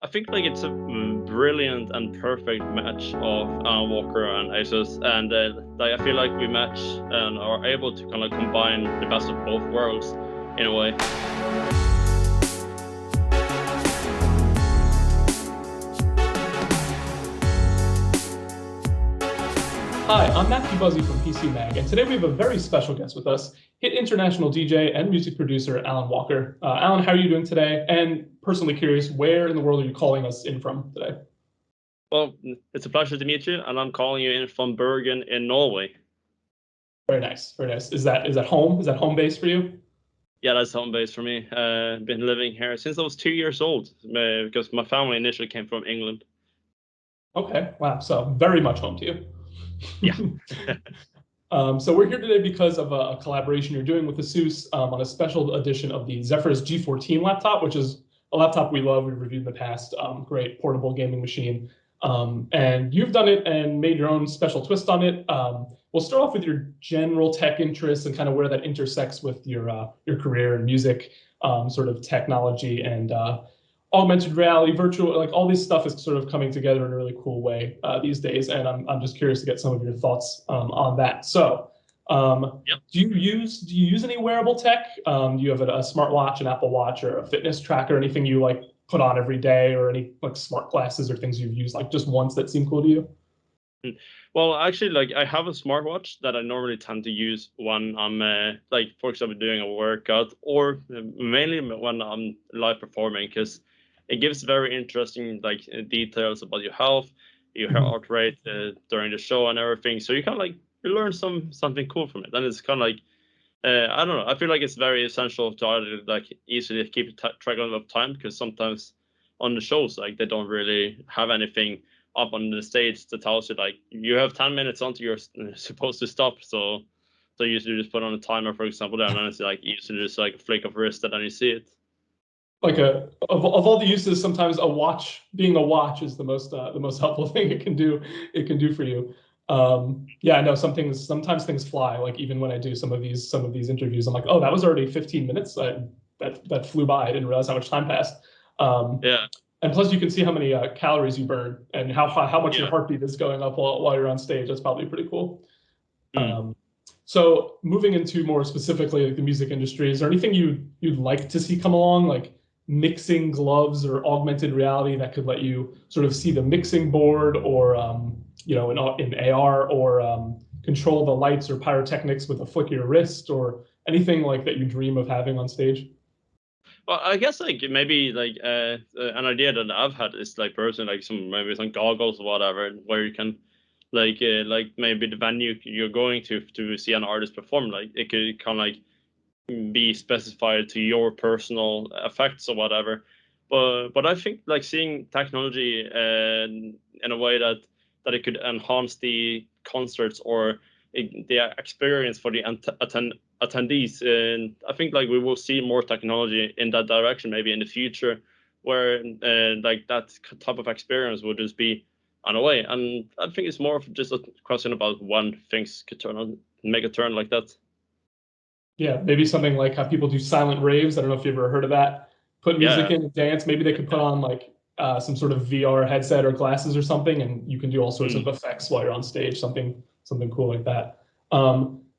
I think like it's a brilliant and perfect match of Alan Walker and Asus, and like I feel like we match and are able to kind of combine the best of both worlds in a way. Hi, I'm Matthew Buzzy from PC Mag, and today we have a very special guest with us, hit international DJ and music producer Alan Walker. Alan, how are you doing today? And personally curious, where in the world are you calling us in from today? Well, it's a pleasure to meet you, and I'm calling you in from Bergen in Norway. Very nice, very nice. Is that home? Is that home base for you? Yeah, that's home base for me. Been living here since I was 2 years old because my family initially came from England. Okay, wow. So very much home to you. Yeah. So we're here today because of a collaboration you're doing with Asus on a special edition of the Zephyrus G14 laptop, which is a laptop we love. We've reviewed in the past. Great portable gaming machine. And you've done it and made your own special twist on it. We'll start off with your general tech interests and kind of where that intersects with your career in music, sort of technology and augmented reality, virtual, like all this stuff is sort of coming together in a really cool way these days. And I'm just curious to get some of your thoughts on that. So, Yep. do you use any wearable tech? Do you have a smartwatch, an Apple Watch, or a fitness tracker, anything you like put on every day, or any like smart glasses or things you've used like just once that seem cool to you? Well, actually, like I have a smartwatch that I normally tend to use when I'm like, for example, doing a workout, or mainly when I'm live performing, because it gives very interesting like details about your health, your Mhm. heart rate during the show and everything. So you kind of like you learn something cool from it, and it's kind of like I don't know. I feel like it's very essential to either like easily keep track of time because sometimes on the shows like they don't really have anything up on the stage that tells you like you have 10 minutes until you're supposed to stop. So you usually just put on a timer, for example, there, and then it's like usually just like a flick of wrist and then you see it. Like of all the uses, sometimes a watch being a watch is the most helpful thing it can do for you. Yeah, I know sometimes things fly. Like even when I do some of these interviews, I'm like, oh, that was already 15 minutes. That flew by. I didn't realize how much time passed. Um, Yeah, and plus, you can see how many calories you burn and how much your yeah. heartbeat is going up while you're on stage. That's probably pretty cool. Mm. Um, so moving into more specifically like the music industry, is there anything you'd like to see come along, like mixing gloves or augmented reality that could let you sort of see the mixing board, or in AR, or control the lights or pyrotechnics with a flick of your wrist, or anything like that you dream of having on stage? Well, I guess like maybe like an idea that I've had is like personally like maybe some goggles or whatever where you can like maybe the venue you're going to see an artist perform, like it could kind of like be specified to your personal effects or whatever. But I think like seeing technology in a way that it could enhance the concerts or the experience for the attendees, and I think like we will see more technology in that direction maybe in the future, where like that type of experience would just be on a way. And I think it's more of just a question about when things could turn on, make a turn like that. Yeah, maybe something like how people do silent raves. I don't know if you've ever heard of that. Put music Yeah. in and dance. Maybe they could put on like some sort of VR headset or glasses or something, and you can do all sorts of Mm. effects while you're on stage. Something cool like that.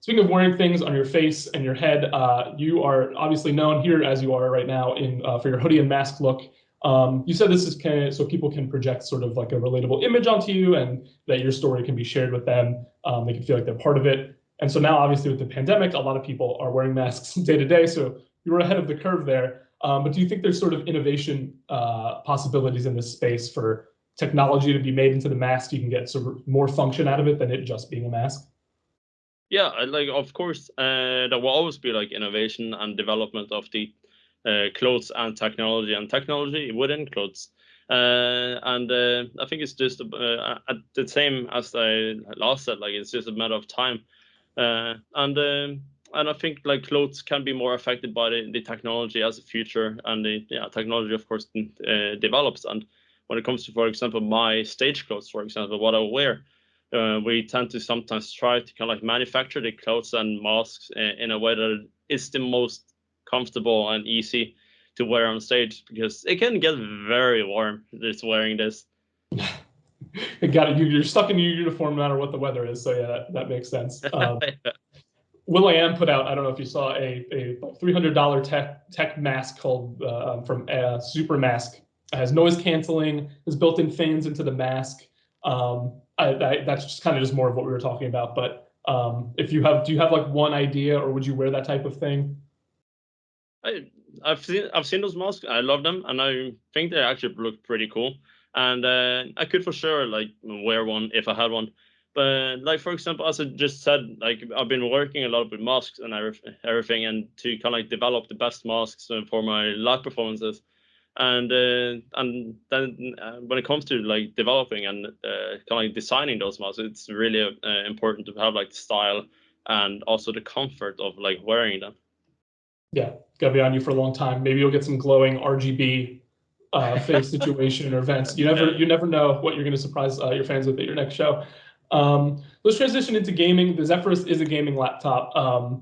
Speaking of wearing things on your face and your head, you are obviously known here as you are right now in for your hoodie and mask look. You said this is kind of so people can project sort of like a relatable image onto you, and that your story can be shared with them. They can feel like they're part of it. And so now, obviously, with the pandemic, a lot of people are wearing masks day to day. So you were ahead of the curve there. But do you think there's sort of innovation possibilities in this space for technology to be made into the mask? You can get sort of more function out of it than it just being a mask. Yeah, like of course, there will always be like innovation and development of the clothes and technology within clothes. And I think it's just at the same as I last said, like it's just a matter of time. And I think like clothes can be more affected by the technology as a future, and the technology of course develops. And when it comes to, for example, my stage clothes, for example, what I wear, we tend to sometimes try to kind of like manufacture the clothes and masks in a way that is the most comfortable and easy to wear on stage, because it can get very warm just wearing this. Got it. You're stuck in your uniform no matter what the weather is. So yeah, that makes sense. Will.i.am put out, I don't know if you saw, a $300 tech mask called from Super Mask. It has noise canceling, has built-in fans into the mask. That's just kind of just more of what we were talking about. But do you have like one idea, or would you wear that type of thing? I've seen those masks. I love them, and I think they actually look pretty cool. And I could for sure like wear one if I had one. But like for example, as I just said, like I've been working a lot with masks and everything, and to kind of like develop the best masks for my live performances. And then when it comes to like developing and kind of like designing those masks, it's really important to have like the style and also the comfort of like wearing them. Yeah, gotta be on you for a long time. Maybe you'll get some glowing RGB face situation or events. You never know what you're going to surprise your fans with at your next show. Let's transition into gaming. The Zephyrus is a gaming laptop.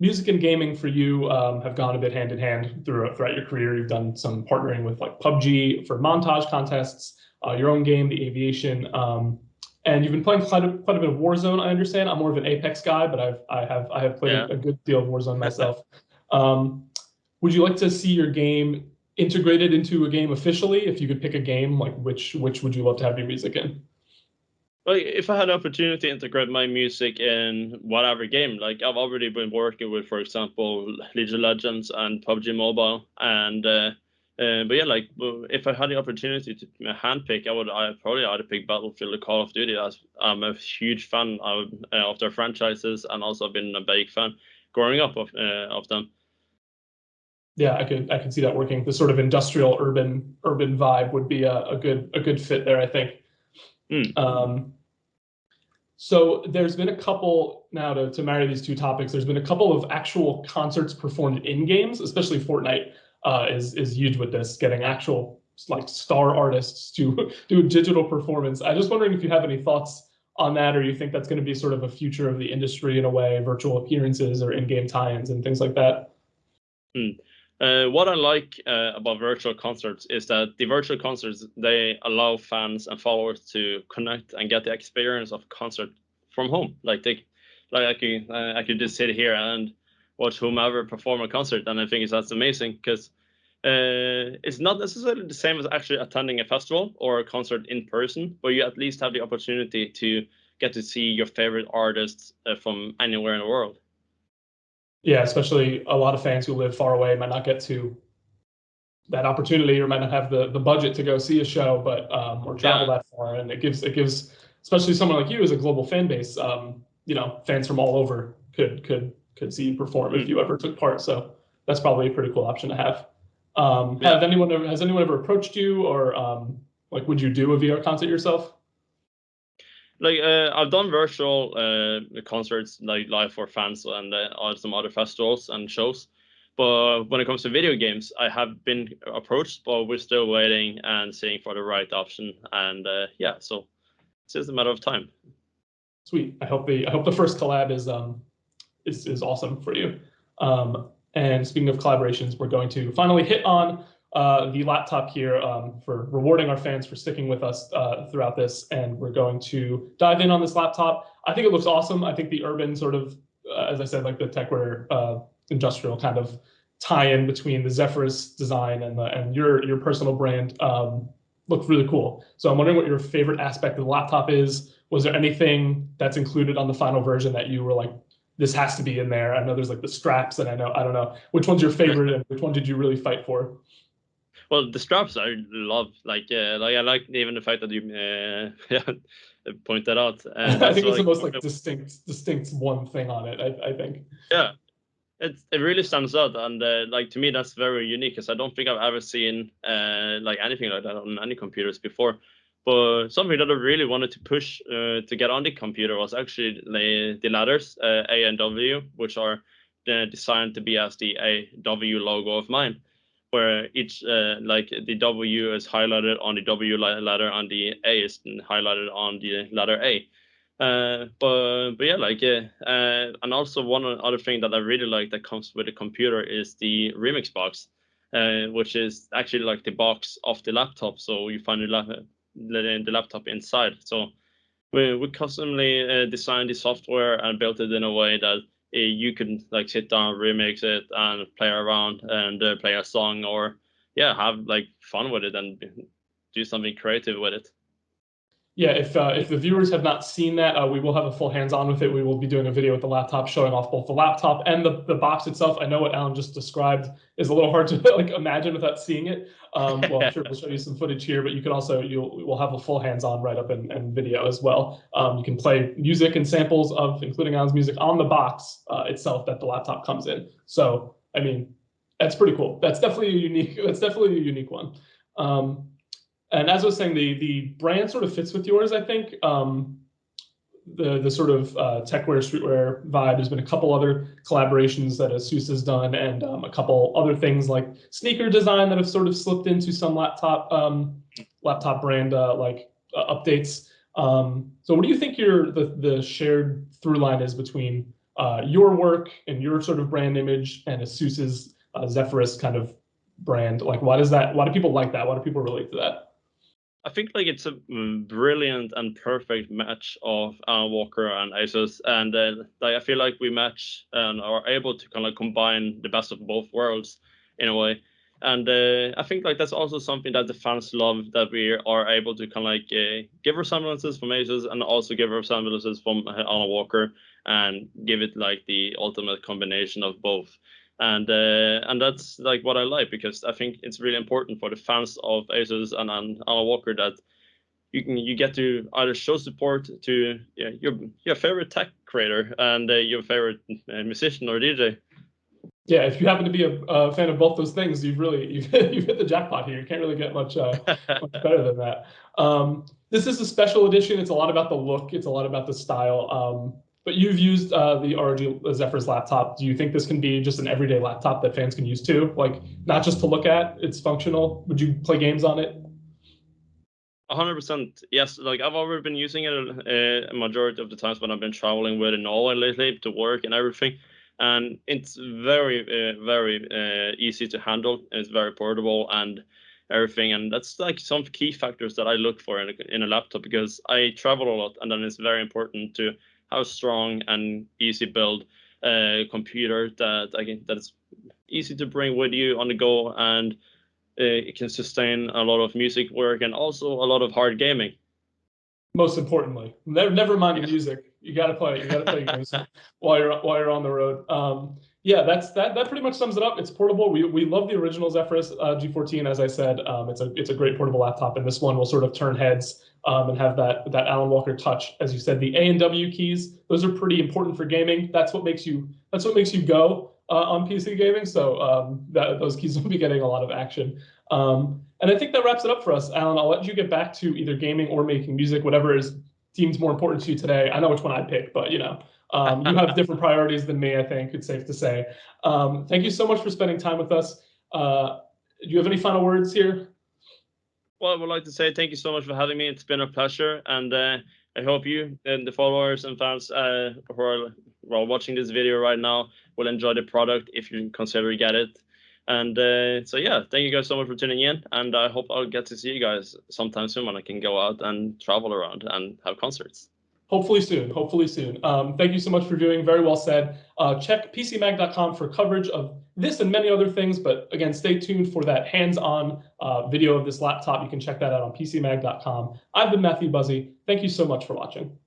Music and gaming for you have gone a bit hand in hand throughout your career. You've done some partnering with like PUBG for montage contests, your own game, the Aviation, and you've been playing quite a bit of Warzone. I understand. I'm more of an Apex guy, but I have played Yeah. a good deal of Warzone myself. Would you like to see your game integrated into a game officially? If you could pick a game, like which would you love to have your music in? Like if I had the opportunity to integrate my music in whatever game, like I've already been working with, for example, League of Legends and PUBG Mobile, and but yeah, like if I had the opportunity to handpick, I probably either pick Battlefield or Call of Duty. As I'm a huge fan of their franchises, and also been a big fan growing up of them. Yeah, I can see that working. The sort of industrial urban vibe would be a good fit there, I think. So there's been a couple now to marry these two topics. There's been a couple of actual concerts performed in games, especially Fortnite is huge with this, getting actual like star artists to do a digital performance. I'm just wondering if you have any thoughts on that, or you think that's going to be sort of a future of the industry in a way, virtual appearances or in-game tie-ins and things like that. What I like about virtual concerts is that the virtual concerts, they allow fans and followers to connect and get the experience of a concert from home. I could just sit here and watch whomever perform a concert, and I think that's amazing because it's not necessarily the same as actually attending a festival or a concert in person, but you at least have the opportunity to get to see your favorite artists from anywhere in the world. Yeah, especially a lot of fans who live far away might not get to that opportunity or might not have the budget to go see a show, but or travel that far. And it gives especially someone like you as a global fan base, fans from all over could see you perform if you ever took part. So that's probably a pretty cool option to have. Has anyone ever approached you, or like would you do a VR concert yourself? Like I've done virtual concerts like live for fans and some other festivals and shows, but when it comes to video games, I have been approached, but we're still waiting and seeing for the right option. And so it's just a matter of time. Sweet. I hope the first collab is awesome for you. And speaking of collaborations, we're going to finally hit on the laptop here for rewarding our fans for sticking with us throughout this. And we're going to dive in on this laptop. I think it looks awesome. I think the urban sort of, as I said, like the techwear industrial kind of tie-in between the Zephyrus design and your personal brand looked really cool. So I'm wondering what your favorite aspect of the laptop is. Was there anything that's included on the final version that you were like, this has to be in there? I know there's like the straps, and I don't know which one's your favorite and which one did you really fight for? Well, the straps I love, like I like even the fact that you point that out. I think it's the like most like distinct one thing on it. I think. yeah, it really stands out, and like to me that's very unique because I don't think I've ever seen like anything like that on any computers before. But something that I really wanted to push to get on the computer was actually the ladders A and W, which are designed to be as the A W logo of mine, where each like the W is highlighted on the W ladder and the A is highlighted on the ladder A. But yeah, like and also one other thing that I really like that comes with the computer is the remix box. which is actually like the box of the laptop. So you find the laptop inside. So we customly designed the software and built it in a way that you can like sit down, remix it, and play around and play a song, or yeah, have like fun with it and do something creative with it. Yeah, if the viewers have not seen that, we will have a full hands-on with it. We will be doing a video with the laptop showing off both the laptop and the box itself. I know what Alan just described is a little hard to like imagine without seeing it. Well, I'm sure we'll show you some footage here, but you can also we'll have a full hands-on write-up and video as well. You can play music and samples of including Alan's music on the box itself that the laptop comes in. So I mean, that's pretty cool. That's definitely a unique one. And as I was saying, the brand sort of fits with yours, I think. The sort of techwear, streetwear vibe. There's been a couple other collaborations that Asus has done, and a couple other things like sneaker design that have sort of slipped into some laptop brand updates. So, what do you think the shared through line is between your work and your sort of brand image and Asus's Zephyrus kind of brand? Like, why do people like that? Why do people relate to that? I think like it's a brilliant and perfect match of Alan Walker and Asus, and like I feel like we match and are able to kind of combine the best of both worlds in a way. And I think like that's also something that the fans love, that we are able to kind of like give resemblances from Asus and also give resemblances from Alan Walker and give it like the ultimate combination of both. And that's like what I like, because I think it's really important for the fans of Asus and Alan Walker that you get to either show support to your favorite tech creator and your favorite musician or DJ. Yeah, if you happen to be a fan of both those things, you've hit the jackpot here. You can't really get much better than that. This is a special edition. It's a lot about the look. It's a lot about the style. But you've used the ROG Zephyrus laptop. Do you think this can be just an everyday laptop that fans can use too? Like, not just to look at, it's functional. Would you play games on it? 100%. Yes, like I've already been using it a majority of the times when I've been traveling with in Norway lately to work and everything. And it's very easy to handle. It's very portable and everything. And that's like some key factors that I look for in a laptop, because I travel a lot, and then it's very important to have a strong and easy build computer that's easy to bring with you on the go, and it can sustain a lot of music work and also a lot of hard gaming. Most importantly, never mind the Yeah. music. You got to play. You got to play games while you're on the road. Yeah, that pretty much sums it up. It's portable. We love the original Zephyrus G14. As I said, it's a great portable laptop, and this one will sort of turn heads and have that Alan Walker touch. As you said, the A and W keys, those are pretty important for gaming. That's what makes you go on PC gaming. So those keys will be getting a lot of action. And I think that wraps it up for us, Alan. I'll let you get back to either gaming or making music, whatever seems more important to you today. I know which one I'd pick, but you have different priorities than me, I think it's safe to say. Thank you so much for spending time with us. Do you have any final words here? Well, I would like to say thank you so much for having me. It's been a pleasure, and I hope you and the followers and fans who are watching this video right now will enjoy the product if you consider to get it. And so yeah, thank you guys so much for tuning in, and I hope I'll get to see you guys sometime soon when I can go out and travel around and have concerts. Hopefully soon. Hopefully soon. Thank you so much for viewing. Very well said. Check PCMag.com for coverage of this and many other things. But again, stay tuned for that hands-on video of this laptop. You can check that out on PCMag.com. I've been Matthew Buzzy. Thank you so much for watching.